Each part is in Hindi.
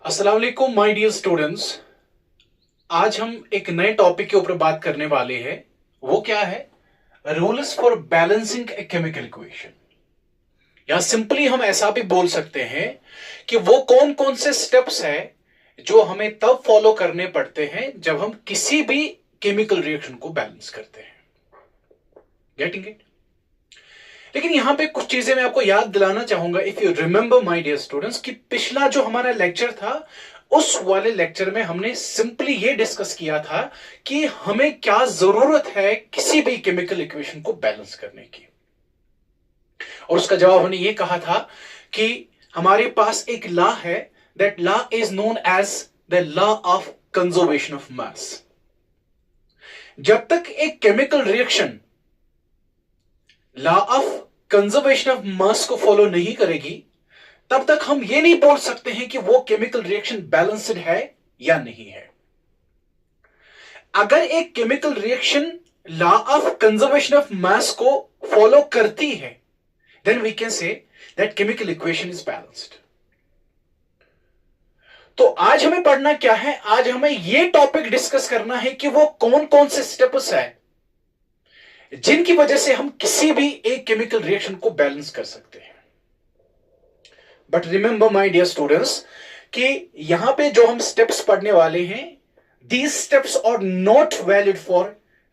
अस्सलाम वालेकुम माय डियर स्टूडेंट्स। आज हम एक नए टॉपिक के ऊपर बात करने वाले हैं। वो क्या है? Rules for balancing a chemical equation. या सिंपली हम ऐसा भी बोल सकते हैं कि वो कौन कौन से स्टेप्स हैं जो हमें तब फॉलो करने पड़ते हैं जब हम किसी भी केमिकल रिएक्शन को बैलेंस करते हैं। Getting it? लेकिन यहां पे कुछ चीजें मैं आपको याद दिलाना चाहूंगा, if you remember my dear students, कि पिछला जो हमारा लेक्चर था उस वाले लेक्चर में हमने सिंपली ये डिस्कस किया था कि हमें क्या जरूरत है किसी भी केमिकल इक्वेशन को बैलेंस करने की। और उसका जवाब हमने ये कहा था कि हमारे पास एक लॉ है, that law is known as the law of conservation of mass. जब तक एक chemical reaction law of conservation of mass को फॉलो नहीं करेगी तब तक हम ये नहीं बोल सकते हैं कि वो केमिकल रिएक्शन बैलेंस्ड है या नहीं है। अगर एक chemical reaction law of conservation of mass को फॉलो करती है then we can say that chemical equation is balanced. तो आज हमें पढ़ना क्या है? आज हमें यह टॉपिक डिस्कस करना है कि वो कौन कौन से स्टेप्स है जिनकी वजह से हम किसी भी एक केमिकल रिएक्शन को बैलेंस कर सकते हैं। But remember my dear students कि यहां पे जो हम स्टेप्स पढ़ने वाले हैं, these steps are not valid for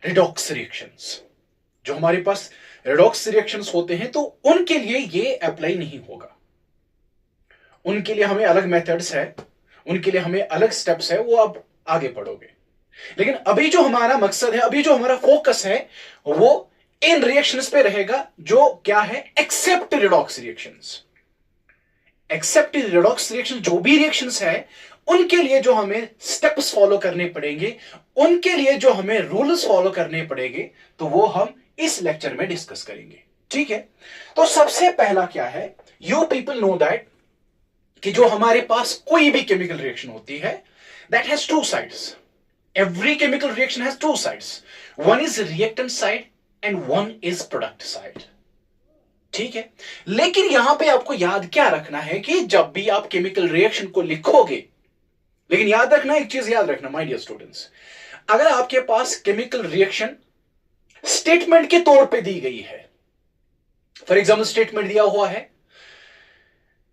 redox reactions. जो हमारे पास रिडॉक्स रिएक्शंस होते हैं तो उनके लिए ये अप्लाई नहीं होगा। उनके लिए हमें अलग मेथड्स है, उनके लिए हमें अलग स्टेप्स है, वो आप आगे पढ़ोगे। लेकिन अभी जो हमारा मकसद है, अभी जो हमारा फोकस है, वो इन रिएक्शंस पे रहेगा जो क्या है, except redox reactions. Except redox reaction जो भी रिएक्शंस है उनके लिए जो हमें स्टेप्स फॉलो करने पड़ेंगे, उनके लिए जो हमें रूल्स फॉलो करने पड़ेंगे, तो वो हम इस लेक्चर में डिस्कस करेंगे। ठीक है? तो सबसे पहला क्या है, यू पीपल नो दैट कि जो हमारे पास कोई भी केमिकल रिएक्शन होती है that has two sides. Every chemical reaction has two sides. One is reactant side and one is product side. ठीक है? लेकिन यहां पे आपको याद क्या रखना है कि जब भी आप केमिकल रिएक्शन को लिखोगे, लेकिन याद रखना, एक चीज याद रखना माय डियर स्टूडेंट्स, अगर आपके पास केमिकल रिएक्शन स्टेटमेंट के तौर पे दी गई है, फॉर एग्जाम्पल स्टेटमेंट दिया हुआ है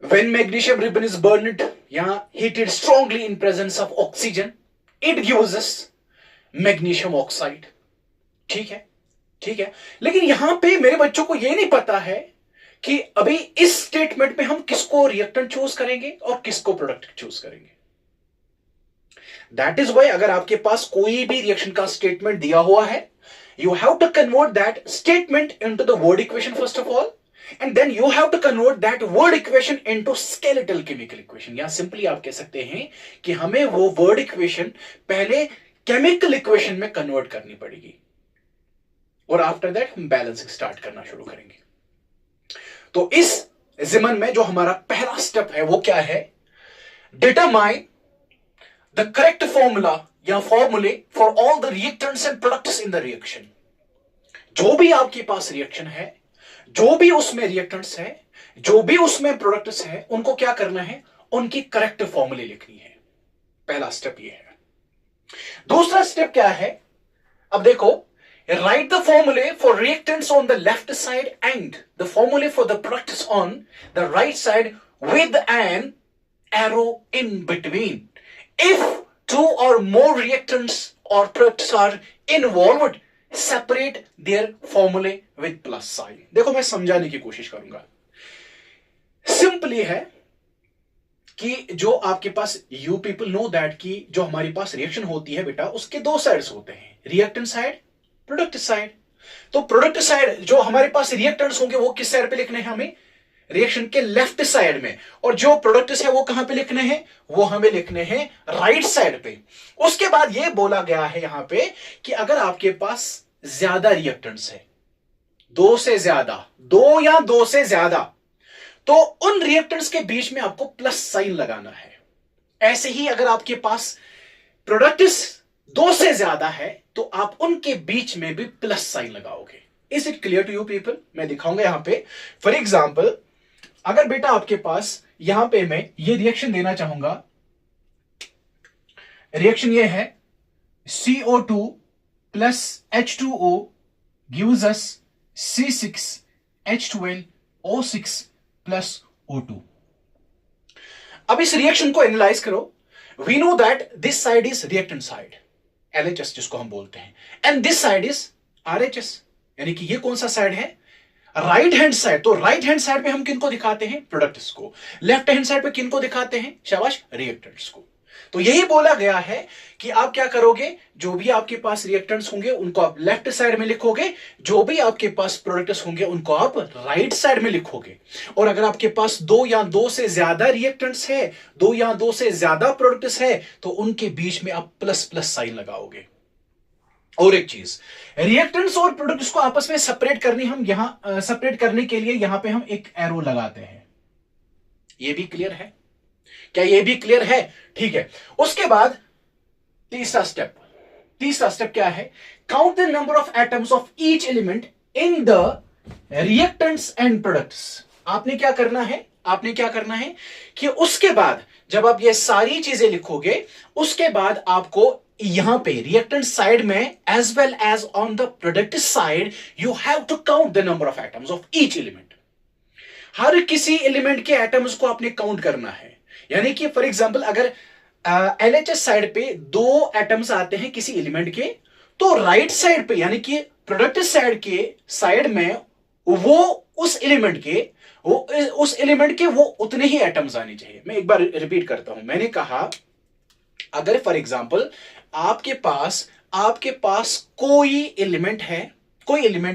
when magnesium ribbon is burned या heated strongly in presence of oxygen it gives us magnesium oxide। ठीक है? ठीक है? लेकिन यहां पे मेरे बच्चों को यह नहीं पता है कि अभी इस स्टेटमेंट में हम किसको रिएक्टेंट चूज करेंगे और किसको प्रोडक्ट चूज करेंगे। दैट इज वाई अगर आपके पास कोई भी रिएक्शन का स्टेटमेंट दिया हुआ है, you have to convert that statement into the word equation first of all, and then you have to convert that word equation into skeletal chemical equation। या सिंपली आप कह सकते हैं कि हमें वो वर्ड इक्वेशन पहले केमिकल इक्वेशन में कन्वर्ट करनी पड़ेगी और आफ्टर दैट हम बैलेंसिंग स्टार्ट करना शुरू करेंगे। तो इस जिमन में जो हमारा पहला स्टेप है वो क्या है, डिटरमाइन द करेक्ट फॉर्मूला या फॉर्मूले for all the reactants and products in the reaction. जो भी आपके पास रिएक्शन है, जो भी उसमें रिएक्टेंट्स है, जो भी उसमें प्रोडक्ट्स है, उनको क्या करना है, उनकी करेक्ट फॉर्मूले लिखनी है। पहला स्टेप ये है। दूसरा स्टेप क्या है, अब देखो, write the formulae for reactants on the left side and the formulae for the products on the right side with an arrow in between. If two or more reactants or products are involved, separate their formulae with plus sign। देखो मैं समझाने की कोशिश करूंगा। सिंपली है कि जो आपके पास, you people know that कि जो हमारे पास रिएक्शन होती है बेटा, उसके दो साइड्स होते हैं, रिएक्टेंट साइड, प्रोडक्ट साइड। तो प्रोडक्ट साइड जो हमारे पास रिएक्टेंट्स होंगे वो किस साइड पे लिखने हैं, हमें रिएक्शन के लेफ्ट साइड में, और जो प्रोडक्ट्स है वो कहां पे लिखने हैं, वो हमें लिखने हैं राइट साइड पे। उसके बाद ये बोला गया है यहां पे कि अगर आपके पास ज्यादा रिएक्टेंट्स है, दो से ज्यादा, दो या दो से ज्यादा, तो उन रिएक्टेंट्स के बीच में आपको प्लस साइन लगाना है। ऐसे ही अगर आपके पास प्रोडक्ट्स दो से ज्यादा है तो आप उनके बीच में भी प्लस साइन लगाओगे। Is it clear to you people? मैं दिखाऊंगा यहां पे। फॉर एग्जाम्पल, अगर बेटा आपके पास यहां पे मैं ये रिएक्शन देना चाहूंगा रिएक्शन ये है CO2 plus H2O gives us C6H12O6 plus O2। अब इस रिएक्शन को एनालाइज करो। We know that this side is reactant side LHS जिसको हम बोलते हैं, and this side is RHS, यानी कि ये कौन सा साइड है? Right hand side. तो राइट हैंड साइड पे हम किनको दिखाते हैं? प्रोडक्ट्स को। लेफ्ट हैंड साइड पे किनको दिखाते हैं? शाबाश, रिएक्टेंट्स को। तो यही बोला गया है कि आप क्या करोगे, जो भी आपके पास रिएक्टेंट्स होंगे उनको आप लेफ्ट साइड में लिखोगे, जो भी आपके पास प्रोडक्ट्स होंगे उनको आप राइट साइड में लिखोगे। और अगर आपके पास दो या दो से ज्यादा रिएक्टेंट्स है, दो या दो से ज्यादा प्रोडक्ट्स है, तो उनके बीच में आप प्लस प्लस साइन लगाओगे। और एक चीज, रिएक्टेंट्स और प्रोडक्ट्स को आपस में सेपरेट करने के लिए यहां पे हम एक एरो लगाते हैं। ये भी क्लियर है? क्या ये भी क्लियर है? ठीक है। उसके बाद तीसरा स्टेप क्या है? Count the number of atoms of each element in the reactants and products. आपने क्या करना है कि उसके बाद जब आप ये सारी चीजें लिखोगे, उसके बाद आपको यहां पे रिएक्टेंट साइड में as well as on the product side you have to count the number of atoms of each element. हर किसी एलिमेंट के एटम्स को आपने काउंट करना है। यानी कि फॉर एग्जांपल अगर LHS साइड पे 2 एटम्स आते हैं किसी एलिमेंट के, तो राइट साइड पे यानी कि प्रोडक्ट साइड के साइड में वो उस एलिमेंट के वो उतने ही एटम्स आने चाहिए। मैं एक बार रिपीट करता हूं। मैंने कहा अगर फॉर एग्जांपल आपके पास कोई एलिमेंट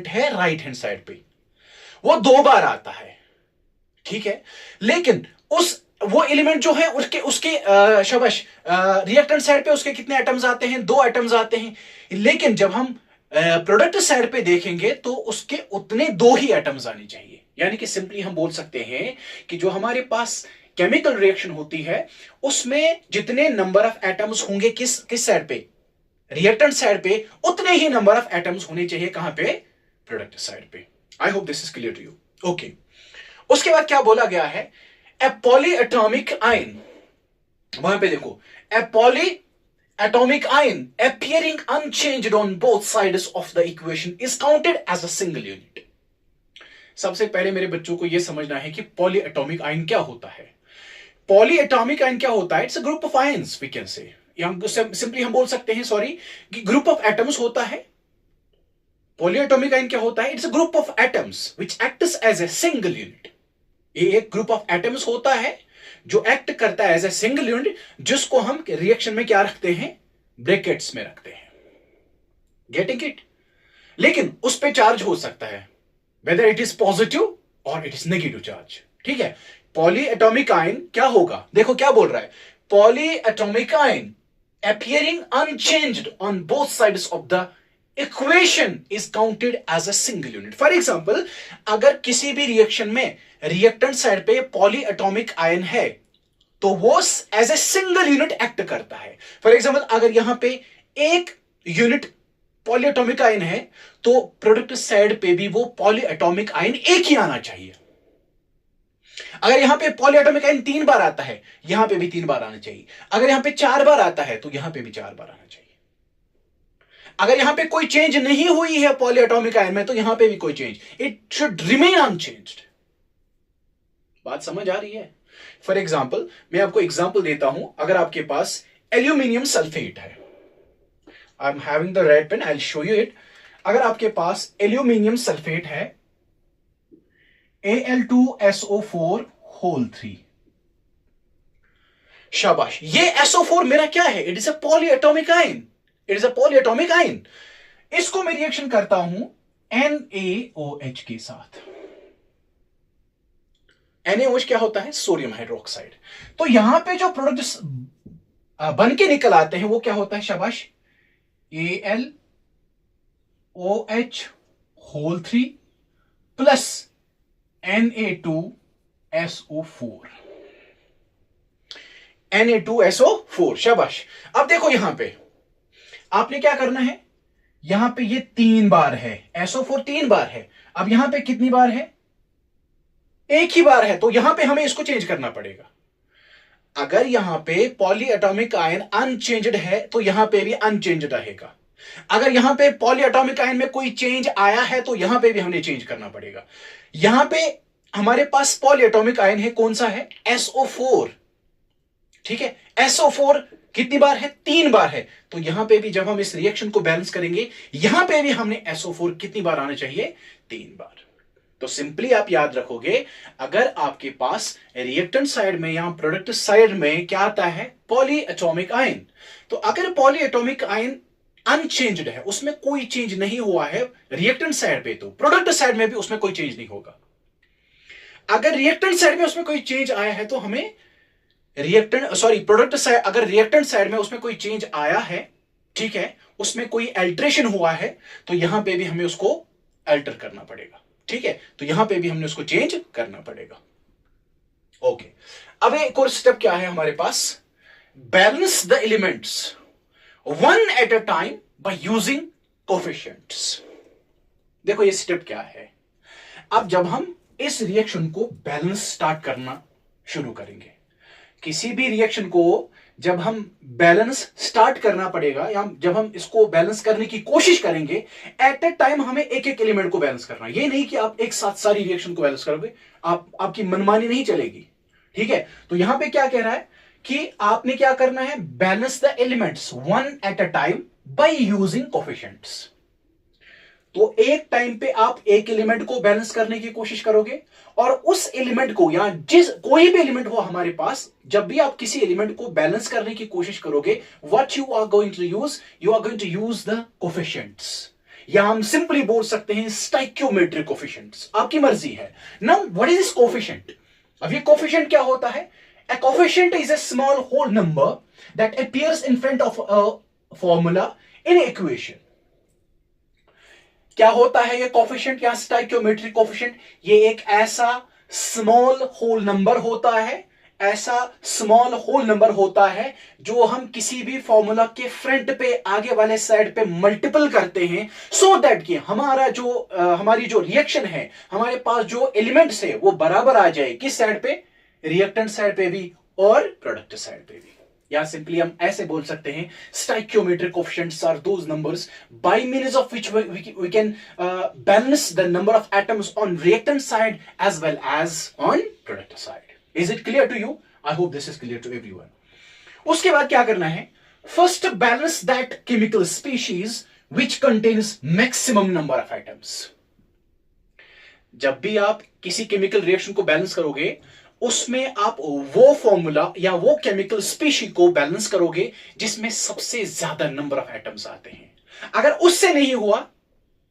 है राइट हैंड साइड पे, वो 2 बार आता है, ठीक है, लेकिन वो एलिमेंट जो है उसके शाबाश रिएक्टेंट साइड पे उसके कितने एटम्स आते हैं? 2 एटम्स आते हैं। लेकिन जब हम प्रोडक्ट साइड पे देखेंगे तो उसके उतने 2 ही एटम्स आने चाहिए। यानी कि सिंपली हम बोल सकते हैं कि जो हमारे पास केमिकल रिएक्शन होती है उसमें जितने नंबर ऑफ एटम्स होंगे किस साइड पे? रिएक्टेंट साइड पे, उतने ही नंबर ऑफ एटम्स होने चाहिए कहां पे? प्रोडक्ट साइड पे। I hope this is clear to you. Okay, उसके बाद क्या बोला गया है? A polyatomic ion, वहां पे देखो, a polyatomic ion appearing unchanged on both sides of the equation is counted as a single unit। सबसे पहले मेरे बच्चों को यह समझना है कि पॉलीएटॉमिक आयन क्या होता है। पॉलीएटॉमिक आयन क्या होता है? It's a group of ions, we can say, simply हम बोल सकते हैं कि ग्रुप ऑफ एटम्स होता है। पॉलीएटॉमिक आयन क्या होता है? It's a group of atoms which acts as a single unit. ये एक ग्रुप ऑफ एटम्स होता है जो एक्ट करता है एज ए सिंगल यूनिट, जिसको हम रिएक्शन में क्या रखते हैं? ब्रैकेट्स में रखते हैं। Getting it? लेकिन उस पे चार्ज हो सकता है, वेदर इट इज पॉजिटिव और इट इज नेगेटिव चार्ज, ठीक है। पॉलीएटॉमिक आयन क्या होगा? देखो क्या बोल रहा है, polyatomic ion appearing unchanged on both sides of the equation is counted as a single unit। For example अगर किसी भी रिएक्शन में रिएक्टेंट साइड पे पॉलीएटॉमिक आयन है तो वो as a single unit act करता है। फॉर एग्जाम्पल अगर यहां पे एक यूनिट पॉलीएटॉमिक आयन है तो प्रोडक्ट साइड पे भी वो पॉलीएटॉमिक आयन एक ही आना चाहिए। अगर यहां पे पॉलीएटॉमिक आयन 3 बार आता है, यहां पे भी 3 बार आना चाहिए। अगर यहां पे 4 बार आता है तो यहां पे भी 4 बार आना चाहिए। अगर यहां पे कोई चेंज नहीं हुई है पॉलीएटॉमिक आयन में तो यहां पे भी कोई change, it should remain unchanged. बात समझ आ रही है? फॉर एग्जाम्पल मैं आपको एग्जाम्पल देता हूं। अगर आपके पास एल्यूमिनियम सल्फेट है, I am having the red pen, I will show you it. अगर आपके पास एल्यूमिनियम सल्फेट है Al2SO4 होल 3, शाबाश, ये SO4 मेरा क्या है? It is a polyatomic ion, it is a polyatomic ion. इसको मैं रिएक्शन करता हूं NaOH के साथ। NaOH क्या होता है? Sodium hydroxide. तो यहां पे जो प्रोडक्ट्स बन के निकल आते हैं वो क्या होता है? शाबाश, AlOH whole 3 plus Na2SO4, Na2SO4, शाबाश। अब देखो यहां पे आपने क्या करना है, यहां पे ये 3 बार है, SO4 3 बार है। अब यहां पे कितनी बार है? एक ही बार है, तो यहां पे हमें इसको चेंज करना पड़ेगा। अगर यहां पे पॉली एटॉमिक आयन अनचेंज्ड है तो यहां पे भी अनचेंज्ड रहेगा। अगर यहां पे पॉली एटॉमिक आयन में कोई चेंज आया है तो यहां पे भी हमें चेंज करना पड़ेगा। यहां पे हमारे पास पॉली एटॉमिक आयन है, कौन सा है? SO4। ठीक है, SO4 कितनी बार है? 3 बार है। तो यहां पे भी जब हम इस रिएक्शन को बैलेंस करेंगे, यहां पे भी हमने SO4 कितनी बार आना चाहिए? 3 बार। तो सिंपली आप याद रखोगे, अगर आपके पास रिएक्टेंट साइड में या प्रोडक्ट साइड में क्या आता है? Poly atomic ion. तो अगर पॉली एटॉमिक आयन अनचेंज्ड है, उसमें कोई चेंज नहीं हुआ है रिएक्टेंट साइड पे, तो प्रोडक्ट साइड में भी उसमें कोई चेंज नहीं होगा। अगर रिएक्टेंट साइड में उसमें कोई चेंज आया है तो हमें प्रोडक्ट साइड, अगर रिएक्टेंट साइड में उसमें कोई चेंज आया है, ठीक है, उसमें कोई अल्टरेशन हुआ है, तो यहां पे भी हमें उसको अल्टर करना पड़ेगा। ठीक है, तो यहां पे भी हमने उसको चेंज करना पड़ेगा। ओके, अब एक और स्टेप क्या है हमारे पास? Balance the elements one at a time by using coefficients. देखो ये स्टेप क्या है। अब जब हम इस रिएक्शन को बैलेंस स्टार्ट करना शुरू करेंगे, किसी भी रिएक्शन को जब हम बैलेंस स्टार्ट करना पड़ेगा या जब हम इसको बैलेंस करने की कोशिश करेंगे, एट ए टाइम हमें एक एक एलिमेंट को बैलेंस करना। ये नहीं कि आप एक साथ सारी रिएक्शन को बैलेंस करोगे, आपकी मनमानी नहीं चलेगी। ठीक है, तो यहां पे क्या कह रहा है कि आपने क्या करना है? Balance the elements one at a time by using coefficients. तो एक टाइम पे आप एक एलिमेंट को बैलेंस करने की कोशिश करोगे, और उस एलिमेंट को या जिस कोई भी एलिमेंट हो हमारे पास, जब भी आप किसी एलिमेंट को बैलेंस करने की कोशिश करोगे, what you are going to use? You are going to use the coefficients, या हम सिंपली बोल सकते हैं स्टाइक्योमेट्रिक कोफिशिएंट्स, आपकी मर्जी है। Now what is this coefficient? अब ये कोफिशिएंट क्या होता है? A coefficient is a small whole number that appears in front of a formula in equation. क्या होता है ये कोफिशिएंट या स्टाइक्योमेट्रिक कोफिशिएंट? ये एक ऐसा स्मॉल होल नंबर होता है, ऐसा स्मॉल होल नंबर होता है जो हम किसी भी फॉर्मूला के फ्रंट पे, आगे वाले साइड पे मल्टीपल करते हैं, सो दैट कि हमारा जो हमारी जो रिएक्शन है, हमारे पास जो एलिमेंट्स है वो बराबर आ जाए। किस साइड पे? रिएक्टेंट साइड पे भी और प्रोडक्ट साइड पे भी। या सिंपली हम ऐसे बोल सकते हैं, stoichiometric coefficients are those numbers by means of which we can balance the number of atoms on reactant side as well as on product side. Is it clear to you? I hope this is clear to everyone. उसके बाद क्या करना है? First balance that chemical species which contains maximum number of atoms. जब भी आप किसी केमिकल रिएक्शन को बैलेंस करोगे, उसमें आप वो फॉर्मूला या वो केमिकल स्पीशी को बैलेंस करोगे जिसमें सबसे ज्यादा नंबर ऑफ एटम्स आते हैं। अगर उससे नहीं हुआ,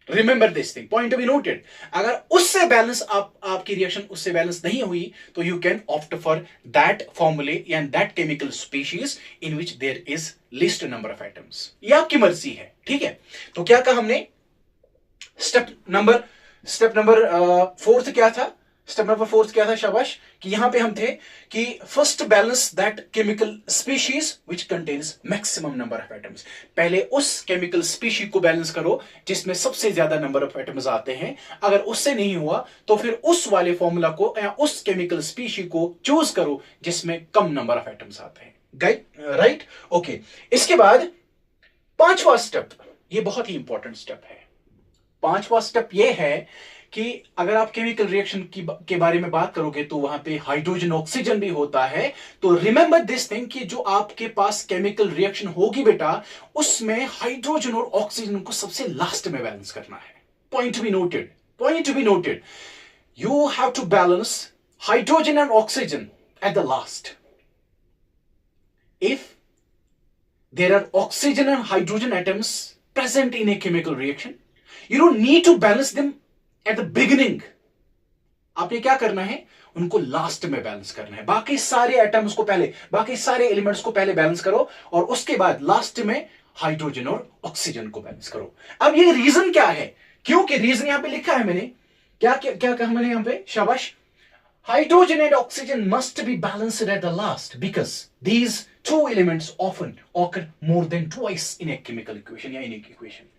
remember this thing, point to be noted, अगर उससे बैलेंस आपकी रिएक्शन उससे बैलेंस नहीं हुई, तो you can opt for that formulae and that chemical species in which there is list number of atoms. ये आपकी मर्जी है। ठीक है, तो क्या कहा हमने? स्टेप नंबर फोर्थ क्या था? स्टेप नंबर फोर्थ क्या था? शाबाश, कि यहां पे हम थे कि first balance that chemical species which contains maximum number of atoms. पहले उस केमिकल स्पीशी को बैलेंस करो जिसमें सबसे ज्यादा नंबर ऑफ एटम्स आते हैं। अगर उससे नहीं हुआ तो फिर उस वाले फॉर्मूला को या उस केमिकल स्पीशी को चूज करो जिसमें कम नंबर ऑफ एटम्स आते हैं। राइट? ओके, इसके बाद पांचवा स्टेप, ये बहुत ही इंपॉर्टेंट स्टेप है। पांचवा स्टेप ये है कि अगर आप केमिकल रिएक्शन के बारे में बात करोगे तो वहां पे हाइड्रोजन ऑक्सीजन भी होता है। तो रिमेंबर दिस थिंग कि जो आपके पास केमिकल रिएक्शन होगी बेटा, उसमें हाइड्रोजन और ऑक्सीजन को सबसे लास्ट में बैलेंस करना है। Point to be noted, point to be noted, you have to balance hydrogen and oxygen at the last. If there are oxygen and hydrogen atoms present in a chemical reaction, you don't need to balance them at the beginning. आपने क्या करना है? उनको लास्ट में बैलेंस करना है। बाकी सारे एटम्स को पहले, बाकी सारे एलिमेंट्स को पहले बैलेंस करो और उसके बाद लास्ट में हाइड्रोजन और ऑक्सीजन को बैलेंस करो। अब ये रीजन क्या है? क्योंकि रीजन यहां पे लिखा है मैंने, क्या क्या क्या कहा मैंने यहां पे? शाबाश, hydrogen and oxygen must be balanced at the last because these two elements often occur more than twice in a chemical equation या in a equation.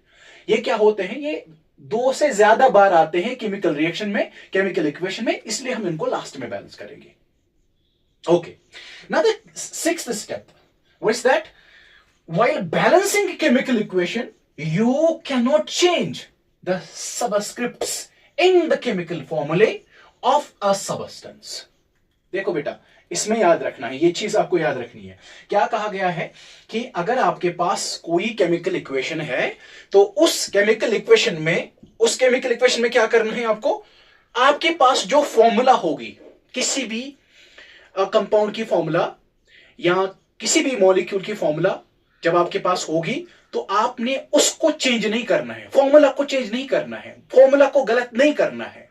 ये क्या होते हैं? ये दो से ज्यादा बार आते हैं केमिकल रिएक्शन में, केमिकल इक्वेशन में, इसलिए हम इनको लास्ट में बैलेंस करेंगे। Okay. Now the sixth step. What's that? While balancing a chemical equation, you cannot change the subscripts in the chemical formulae of a substance. देखो बेटा, इसमें याद रखना है, ये चीज आपको याद रखनी है। क्या कहा गया है कि अगर आपके पास कोई केमिकल इक्वेशन है तो उस केमिकल इक्वेशन में क्या करना है आपको? आपके पास जो फॉर्मूला होगी, किसी भी कंपाउंड की फॉर्मूला या किसी भी मॉलिक्यूल की फॉर्मूला जब आपके पास होगी तो आपने उसको चेंज नहीं करना है, फॉर्मूला को चेंज नहीं करना है, फॉर्मूला को गलत नहीं करना है।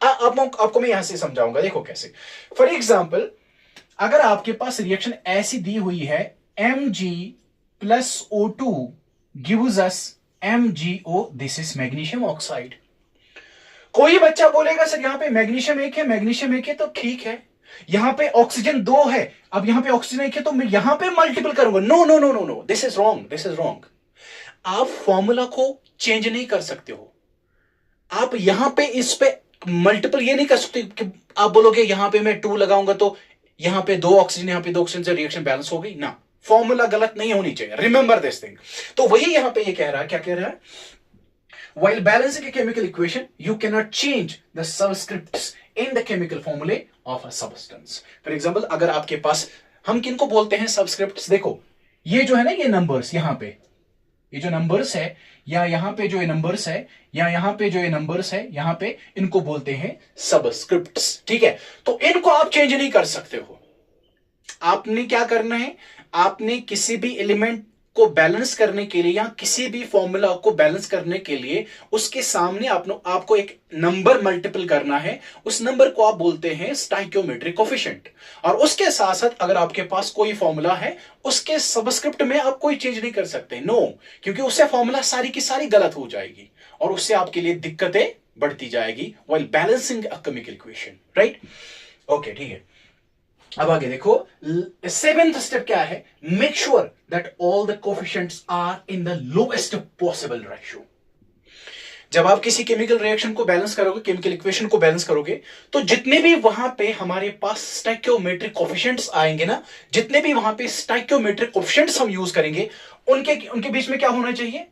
आपको मैं यहां से समझाऊंगा, देखो कैसे। फॉर एग्जाम्पल, अगर आपके पास रिएक्शन ऐसी दी हुई है Mg plus O2 gives us MgO, this is magnesium oxide. कोई बच्चा बोलेगा सर यहां पे मैग्नीशियम एक है, तो ठीक है, यहां पे ऑक्सीजन 2 है, अब यहां पे ऑक्सीजन 1 है तो मैं यहां पे मल्टीपल करूंगा। No no no no no, this is wrong. आप फॉर्मूला को चेंज नहीं कर सकते हो। आप यहां पे इस पे मल्टीपल ये नहीं कर सकते कि आप बोलोगे यहां पे मैं 2 लगाऊंगा तो यहां पे 2 ऑक्सीजन, यहां पे 2 ऑक्सीजन से रिएक्शन बैलेंस हो गई ना। फॉर्मूला गलत नहीं होनी चाहिए, रिमेंबर दिस थिंग। तो वही यहां पे ये कह रहा है, क्या कह रहा है? While balancing a chemical equation, you cannot change the subscripts in the chemical formulae of a substance. For example, अगर आपके पास, हम किनको बोलते हैं सबस्क्रिप्ट्स? देखो, ये जो है ना, ये नंबर्स, यहां पे ये जो नंबर्स है, या यहां पे जो ये नंबर्स है, या यहां पे जो ये नंबर्स है, यहां पे इनको बोलते हैं सबस्क्रिप्ट्स। ठीक है, तो इनको आप चेंज नहीं कर सकते हो। आपने क्या करना है? आपने किसी भी एलिमेंट को बैलेंस करने के लिए या किसी भी फॉर्मूला को बैलेंस करने के लिए उसके सामने आपको एक नंबर मल्टीपल करना है। उस नंबर को आप बोलते हैं स्टाइकियोमेट्रिक कोफिशिएंट। और उसके साथ साथ अगर आपके पास कोई फॉर्मूला है, उसके सबस्क्रिप्ट में आप कोई चेंज नहीं कर सकते, नो, क्योंकि उससे फॉर्मूला सारी की सारी गलत हो जाएगी और उससे आपके लिए दिक्कतें बढ़ती जाएगी while balancing a chemical equation, right? Okay, ठीक है। अब आगे देखो, सेवेंथ स्टेप क्या है? Make sure that all the coefficients are in the lowest possible ratio. जब आप किसी केमिकल रिएक्शन को बैलेंस करोगे, केमिकल इक्वेशन को बैलेंस करोगे, तो जितने भी वहां पे हमारे पास स्टाइकियोमेट्रिक कोफिशिएंट्स आएंगे ना, जितने भी वहां पे स्टाइकियोमेट्रिक कोफिशिएंट्स हम यूज करेंगे, उनके बीच में क्या होना चाहिए?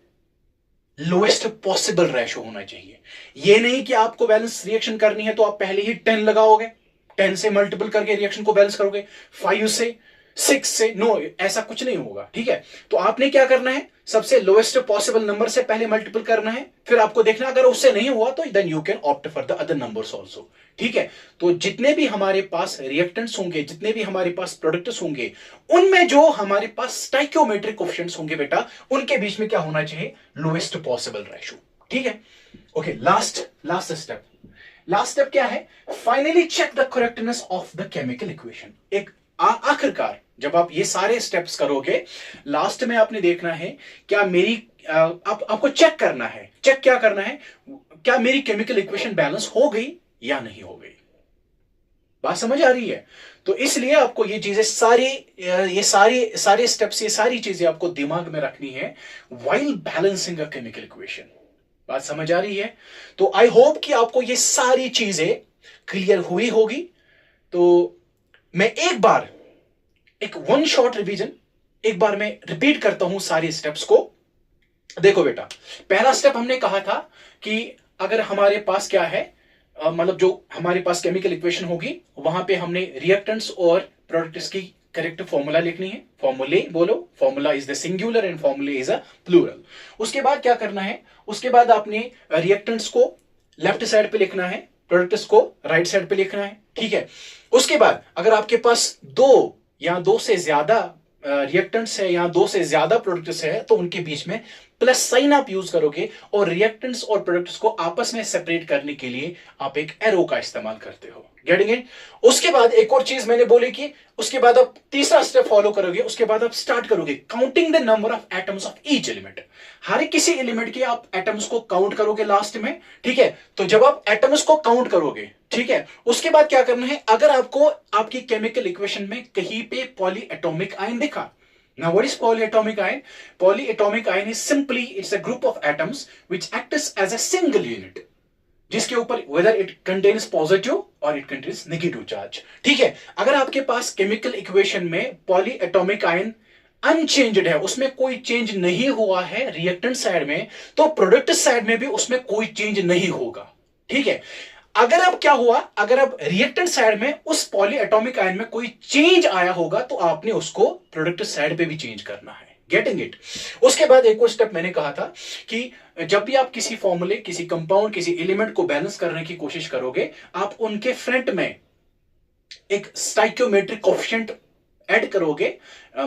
लोएस्ट पॉसिबल रेशियो होना चाहिए। ये नहीं कि आपको बैलेंस रिएक्शन करनी है तो आप पहले ही 10 लगाओगे, 10 से मल्टीपल करके रिएक्शन को बैलेंस करोगे, 5 से, 6 से, नो, ऐसा कुछ नहीं होगा। ठीक है, तो आपने क्या करना है? सबसे लोएस्ट पॉसिबल नंबर से पहले मल्टीपल करना है, फिर आपको देखना अगर उससे नहीं हुआ तो then you can opt for the other numbers also. ठीक है, तो जितने भी हमारे पास रिएक्टेंट्स होंगे, जितने भी हमारे पास प्रोडक्ट्स होंगे, उनमें जो हमारे पास स्टाइकियोमेट्रिक कोफिशिएंट्स होंगे बेटा, उनके बीच में क्या होना चाहिए? Lowest possible ratio. ठीक है, ओके। लास्ट स्टेप क्या है? Finally check the correctness of the chemical equation. एक आखिरकार जब आप ये सारे स्टेप्स करोगे, लास्ट में आपने देखना है क्या मेरी आपको चेक करना है। चेक क्या करना है? क्या मेरी केमिकल इक्वेशन बैलेंस हो गई या नहीं हो गई? बात समझ आ रही है? तो इसलिए आपको ये चीजें सारे स्टेप्स, ये सारी चीजें आपको दिमाग में रखनी है while balancing a chemical equation. बात समझ आ रही है? तो आई होप कि आपको ये सारी चीजें क्लियर हुई होगी। तो मैं एक वन शॉट रिवीजन एक बार मैं रिपीट करता हूं सारे स्टेप्स को। देखो बेटा, पहला स्टेप हमने कहा था कि अगर हमारे पास क्या है, मतलब जो हमारे पास केमिकल इक्वेशन होगी, वहां पे हमने रिएक्टेंट्स और प्रोडक्ट्स की करेक्ट फॉर्मूला लिखनी है। फॉर्मूले बोलो, formula is the singular and फॉर्मूले इज अ प्लूरल। उसके बाद क्या करना है? उसके बाद आपने रिएक्टेंट्स को लेफ्ट साइड पे लिखना है, प्रोडक्ट्स को राइट साइड पे लिखना है। ठीक है, उसके बाद अगर आपके पास 2 से ज्यादा रिएक्टेंट्स है या 2 से ज्यादा प्रोडक्ट्स है, तो उनके बीच में प्लस साइन आप यूज करोगे और रिएक्टेंट्स और प्रोडक्ट्स को आपस में सेपरेट करने के लिए आप एक एरो का इस्तेमाल करते हो। Getting it? उसके बाद एक और चीज मैंने बोली कि उसके बाद आप तीसरा स्टेप फॉलो करोगे। उसके बाद आप स्टार्ट करोगे counting the number of atoms of each element. हर किसी एलिमेंट के आप एटम्स को काउंट करोगे लास्ट में। ठीक है, तो जब आप एटम्स को काउंट करोगे, ठीक है, उसके बाद क्या करना है? अगर आपको आपकी केमिकल इक्वेशन में कहीं पे पॉलीएटॉमिक आयन दिखा, now what is polyatomic ion? Polyatomic ion is simply, it's a group of atoms which acts as a single unit. जिसके ऊपर वेदर इट कंटेन्स पॉजिटिव और इट कंटेन्स नेगेटिव चार्ज। ठीक है, अगर आपके पास केमिकल इक्वेशन में पॉली एटॉमिक आयन अनचेंज्ड है, उसमें कोई चेंज नहीं हुआ है रिएक्टेंट साइड में, तो प्रोडक्ट साइड में भी उसमें कोई चेंज नहीं होगा। ठीक है, अगर अब क्या हुआ, अगर अब रिएक्टेंट साइड में उस पॉली एटॉमिक आयन में कोई चेंज आया होगा तो आपने उसको प्रोडक्ट साइड पे भी चेंज करना है। Getting it? उसके बाद एक और स्टेप मैंने कहा था कि जब भी आप किसी फॉर्मूले, किसी कंपाउंड, किसी एलिमेंट को बैलेंस करने की कोशिश करोगे, आप उनके फ्रंट में एक स्टाइक्योमेट्रिक कोएफिशिएंट ऐड करोगे,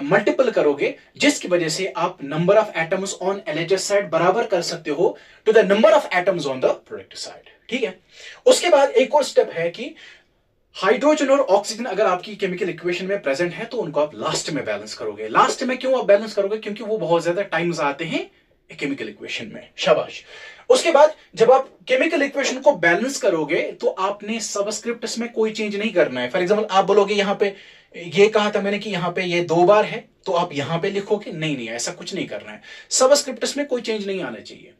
मल्टीपल करोगे, जिसकी वजह से आप number of atoms on LHS side बराबर कर सकते हो to the number of atoms on the product side. ठीक है, उसके बाद एक और स्टेप है कि हाइड्रोजन और ऑक्सीजन अगर आपकी केमिकल इक्वेशन में प्रेजेंट है तो उनको आप लास्ट में बैलेंस करोगे। लास्ट में क्यों आप बैलेंस करोगे? क्योंकि वो बहुत ज्यादा टाइम्स आते हैं केमिकल इक्वेशन में। शाबाश। उसके बाद जब आप केमिकल इक्वेशन को बैलेंस करोगे तो आपने सबस्क्रिप्ट्स में कोई चेंज नहीं करना है। फॉर एग्जांपल आप बोलोगे यहां पे ये कहा था मैंने कि यहां पे ये 2 बार है, तो आप यहां पे लिखोगे? नहीं, ऐसा कुछ नहीं करना है। सबस्क्रिप्ट्स में कोई चेंज नहीं आना चाहिए,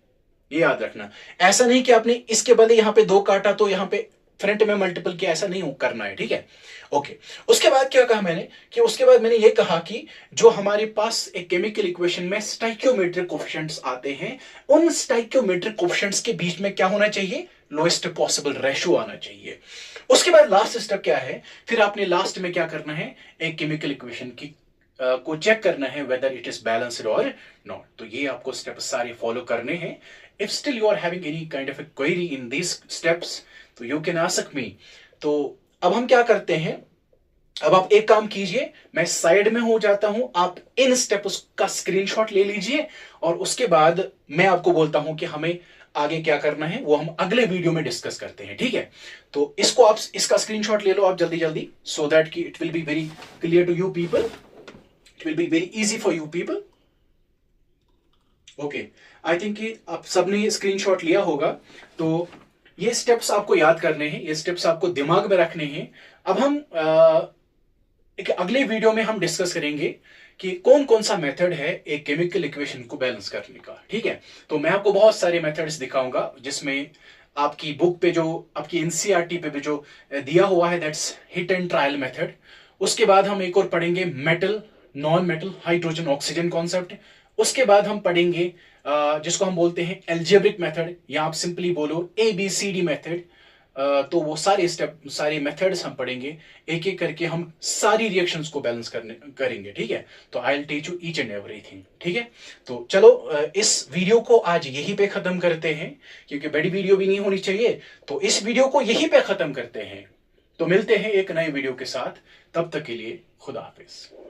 ये याद रखना। ऐसा नहीं कि आपने इसके बदले यहां पे 2 काटा तो यहां पे फ्रंट में मल्टीपल किया, ऐसा नहीं करना है। ठीक है, ओके। उसके बाद क्या कहा मैंने कि उसके बाद मैंने ये कहा कि जो हमारे पास एक केमिकल इक्वेशन में स्टाइक्योमेट्रिक कोएफिशिएंट्स आते हैं, उन स्टाइक्योमेट्रिक कोएफिशिएंट्स के बीच में क्या होना चाहिए? लोएस्ट पॉसिबल रेशियो आना चाहिए। उसके बाद लास्ट स्टेप क्या है? फिर आपने लास्ट में क्या करना है? एक केमिकल इक्वेशन की को चेक करना है वेदर इट इज बैलेंस्ड और नॉट। तो ये आपको स्टेप सारे फॉलो करने हैं। If still you are having any kind of a query in these steps तो यू कैन आस्क मी। तो अब हम क्या करते हैं, अब आप एक काम कीजिए, मैं साइड में हो जाता हूं, आप इन स्टेप्स का स्क्रीनशॉट ले लीजिए और उसके बाद मैं आपको बोलता हूं कि हमें आगे क्या करना है, वो हम अगले वीडियो में डिस्कस करते हैं। ठीक है, तो इसको आप इसका स्क्रीनशॉट ले लो आप जल्दी जल्दी, सो दैट कि it will be very clear to you people, it will be very easy for you people. Okay, I think कि आप सबने स्क्रीनशॉट लिया होगा। तो ये स्टेप्स आपको याद करने हैं, ये स्टेप्स आपको दिमाग में रखने हैं। अब हम एक अगले वीडियो में हम डिस्कस करेंगे कि कौन कौन सा मेथड है एक केमिकल इक्वेशन को बैलेंस करने का। ठीक है, तो मैं आपको बहुत सारे मेथड्स दिखाऊंगा, जिसमें आपकी बुक पे जो, आपकी एनसीईआरटी पे भी जो दिया हुआ है, that's hit and trial method. उसके बाद हम एक और पढ़ेंगे metal, non metal, hydrogen oxygen concept. उसके बाद हम पढ़ेंगे जिसको हम बोलते हैं एल्जेब्रिक मेथड, या आप सिंपली बोलो ABCD मेथड। तो वो सारे स्टेप, सारे मेथड्स हम पढ़ेंगे, एक एक करके हम सारी रिएक्शंस को बैलेंस करेंगे। ठीक है, तो I will teach you each and everything. ठीक है, तो चलो इस वीडियो को आज यहीं पे खत्म करते हैं, क्योंकि बड़ी वीडियो भी नहीं होनी चाहिए, तो इस वीडियो को यहीं पे खत्म करते हैं। तो मिलते हैं एक नए वीडियो के साथ, तब तक के लिए खुदा हाफिज।